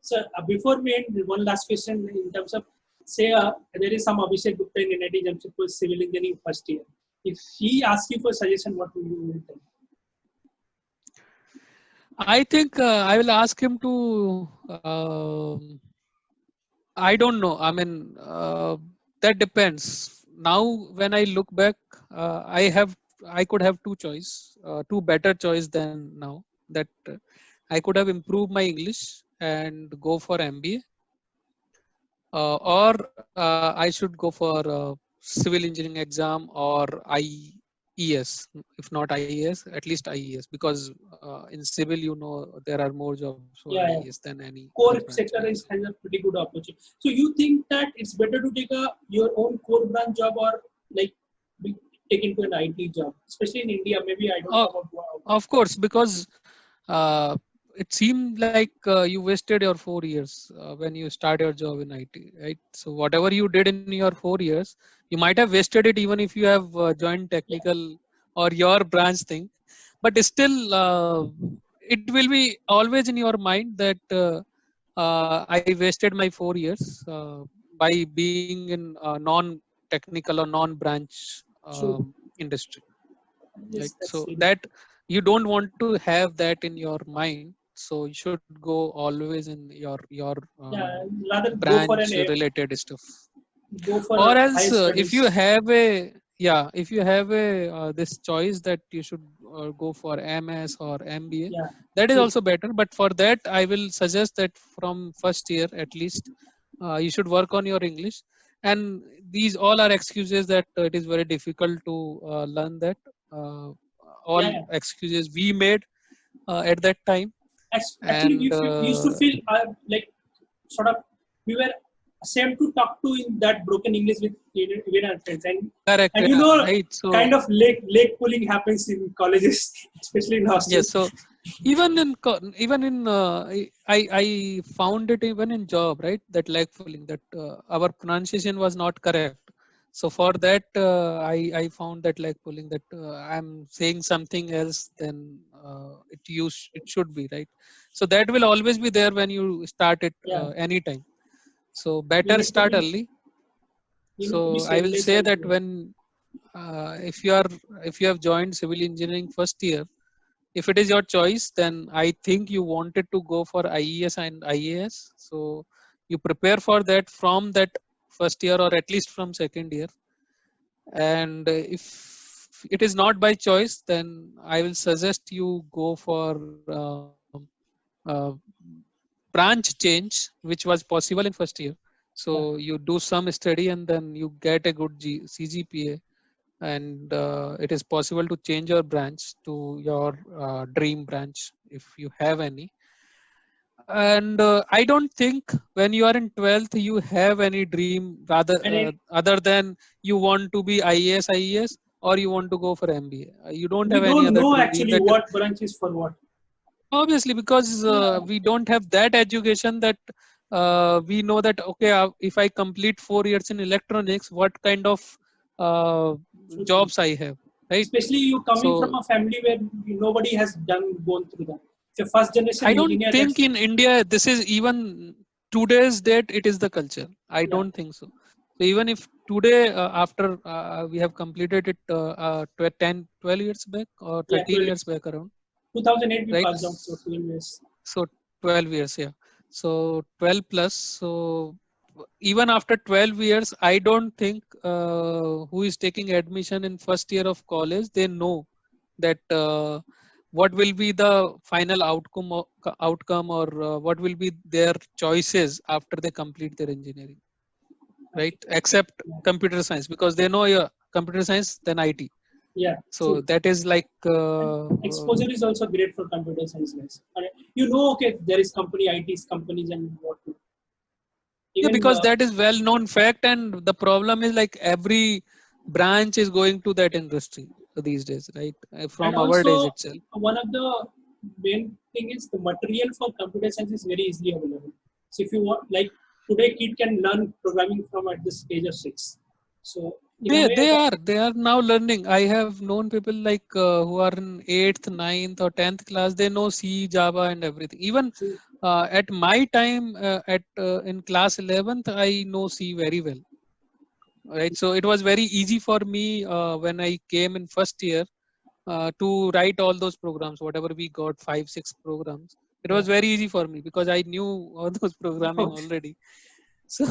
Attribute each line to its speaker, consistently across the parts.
Speaker 1: So before we end, one last question in terms of, say there is some Abhishek Gupta in NIT Jamshedpur civil engineering first year. If he asks you for suggestion, what will you tell?
Speaker 2: I think I will ask him to. I don't know. I mean, that depends. Now, when I look back, I could have two better choice than now. That I could have improved my English and go for MBA, or I should go for civil engineering exam or IES. If not IES, at least IES, because in civil, there are more jobs for
Speaker 1: Yeah,
Speaker 2: IES than any other
Speaker 1: core
Speaker 2: branch,
Speaker 1: sector
Speaker 2: right?
Speaker 1: has a pretty good opportunity. So you think that it's better to take your own core branch job, or like take into an IT job, especially in India? Maybe I don't know about.
Speaker 2: Of course, because uh, it seemed like you wasted your 4 years when you start your job in IT, right? So whatever you did in your 4 years, you might have wasted it even if you have joined technical or your branch thing. But still, it will be always in your mind that I wasted my 4 years by being in non-technical or non-branch
Speaker 1: True.
Speaker 2: industry.
Speaker 1: Yes,
Speaker 2: Right?
Speaker 1: that's
Speaker 2: So
Speaker 1: very
Speaker 2: that you don't want to have that in your mind. So you should go always in your
Speaker 1: yeah. Rather go for
Speaker 2: branch related stuff.
Speaker 1: go for
Speaker 2: Or else,
Speaker 1: higher
Speaker 2: if you
Speaker 1: studies.
Speaker 2: have a this choice that you should go for MS or MBA,
Speaker 1: Yeah,
Speaker 2: that is
Speaker 1: true.
Speaker 2: also better. But for that, I will suggest that from first year at least, you should work on your English. And these all are excuses that it is very difficult to learn that. Uh, all
Speaker 1: Yeah, yeah.
Speaker 2: excuses we made at that time.
Speaker 1: Actually,
Speaker 2: And
Speaker 1: we used to feel like sort of we were ashamed to talk to in that broken English with even our friends,
Speaker 2: correct,
Speaker 1: and you know,
Speaker 2: right?
Speaker 1: kind
Speaker 2: So
Speaker 1: of leg pulling happens in colleges, especially in hostel.
Speaker 2: yes, so even in I found it even in job, right? That leg pulling, that our pronunciation was not correct. So for that, I found that leg pulling, that I'm saying something else than it should be, right? So that will always be there when you start it
Speaker 1: Yeah,
Speaker 2: anytime. So
Speaker 1: you
Speaker 2: better
Speaker 1: need to
Speaker 2: start
Speaker 1: be
Speaker 2: early.
Speaker 1: you
Speaker 2: So
Speaker 1: need to be
Speaker 2: I will
Speaker 1: shameless
Speaker 2: say
Speaker 1: and
Speaker 2: that when if you have joined civil engineering first year, if it is your choice, then I think you wanted to go for IES and IAS. So you prepare for that from that first year, or at least from second year. And if it is not by choice, then I will suggest you go for uh, branch change, which was possible in first year. So
Speaker 1: yeah.
Speaker 2: you do some study and then you get a good CGPA, and it is possible to change your branch to your dream branch if you have any. And I don't think when you are in 12th you have any dream rather
Speaker 1: And it,
Speaker 2: other than you want to be IAS IES, or you want to go for MBA. You don't
Speaker 1: we
Speaker 2: have any
Speaker 1: don't
Speaker 2: other
Speaker 1: know
Speaker 2: dream
Speaker 1: actually
Speaker 2: that
Speaker 1: what branch is for what.
Speaker 2: obviously, because
Speaker 1: Yeah,
Speaker 2: we don't have that education that we know that okay, if I complete 4 years in electronics, what kind of uh,
Speaker 1: true, true.
Speaker 2: jobs I have, right?
Speaker 1: Especially you coming from
Speaker 2: So
Speaker 1: a family where nobody has gone through that. If you're first generation
Speaker 2: I don't
Speaker 1: engineer,
Speaker 2: think
Speaker 1: that's
Speaker 2: in India this is even today's date it is the culture. I
Speaker 1: yeah,
Speaker 2: don't think so. So even if today after we have completed it 10 12 years back or
Speaker 1: yeah.
Speaker 2: 13 years back around,
Speaker 1: 2008 we
Speaker 2: right?
Speaker 1: passed out, so 12 years.
Speaker 2: So 12 years, yeah. So 12 plus. So even after 12 years, I don't think who is taking admission in first year of college, they know that what will be the final outcome, or what will be their choices after they complete their engineering, right? Except
Speaker 1: Yeah,
Speaker 2: computer science, because they know, yeah, computer science, then IT.
Speaker 1: yeah,
Speaker 2: So
Speaker 1: true.
Speaker 2: that is like
Speaker 1: And exposure is also great for computer science guys. And you know, okay, there is company, IT's companies and what.
Speaker 2: yeah,
Speaker 1: Even
Speaker 2: because that is well known fact, and the problem is like every branch is going to that industry these days, right?
Speaker 1: and
Speaker 2: From our days
Speaker 1: also
Speaker 2: itself.
Speaker 1: one of the main thing is the material for computer science is very easily available. So if you want, like today, kid can learn programming from at this age of 6. So in a
Speaker 2: They
Speaker 1: way,
Speaker 2: they are they are now learning. I have known people like who are in eighth, ninth, or 10th class. They know C, Java, and everything. Even
Speaker 1: true.
Speaker 2: At my time, in class 11th, I know C very well. Right, so it was very easy for me when I came in first year to write all those programs, whatever we got, 5, 6 programs. It
Speaker 1: Yeah.
Speaker 2: was very easy for me because I knew all those programming
Speaker 1: Okay.
Speaker 2: already. So,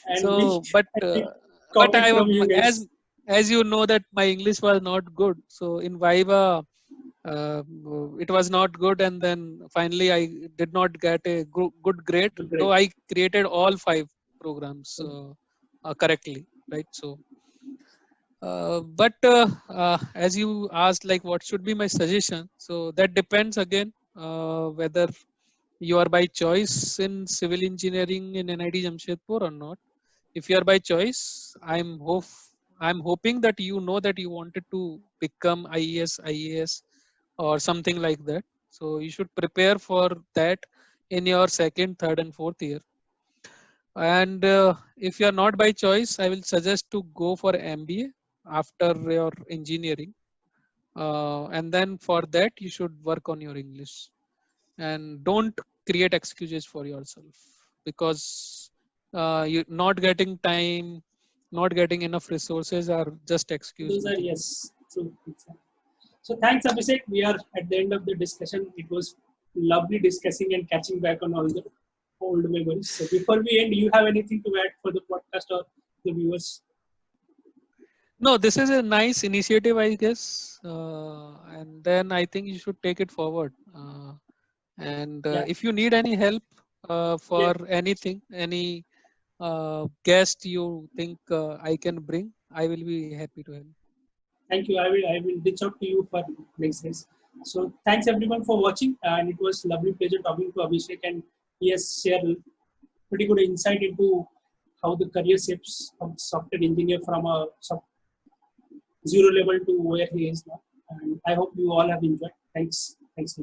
Speaker 1: And
Speaker 2: so,
Speaker 1: I did
Speaker 2: but
Speaker 1: copy from you guys.
Speaker 2: as you know that my English was not good. So in Viva, uh, it was not good, and then finally I did not get a good grade, though
Speaker 1: Great.
Speaker 2: I created all 5 programs correctly, right? So but as you asked, like what should be my suggestion, so that depends again whether you are by choice in civil engineering in NIT Jamshedpur or not. If you are by choice, I'm hoping that you know that you wanted to become IES, IAS, or something like that. So you should prepare for that in your second, third, and fourth year. And if you are not by choice, I will suggest to go for MBA after your engineering. And then for that, you should work on your English and don't create excuses for yourself, because you not getting time, not getting enough resources are just excuse
Speaker 1: Those are,
Speaker 2: nothing.
Speaker 1: yes, true. Exactly. So thanks, Abhishek. We are at the end of the discussion. It was lovely discussing and catching back on all the old memories. So before we end, do you have anything to add for the podcast or the viewers?
Speaker 2: No, this is a nice initiative, I guess. And then I think you should take it forward. And
Speaker 1: Yeah.
Speaker 2: if you need any help
Speaker 1: Yeah.
Speaker 2: for anything, any guest you think I can bring, I will be happy to help.
Speaker 1: Thank you. I will reach out to you for next days. So thanks everyone for watching, and it was lovely pleasure talking to Abhishek, and he has shared pretty good insight into how the career shapes of software engineer from a zero level to where he is now. And I hope you all have enjoyed. Thanks. Thanks.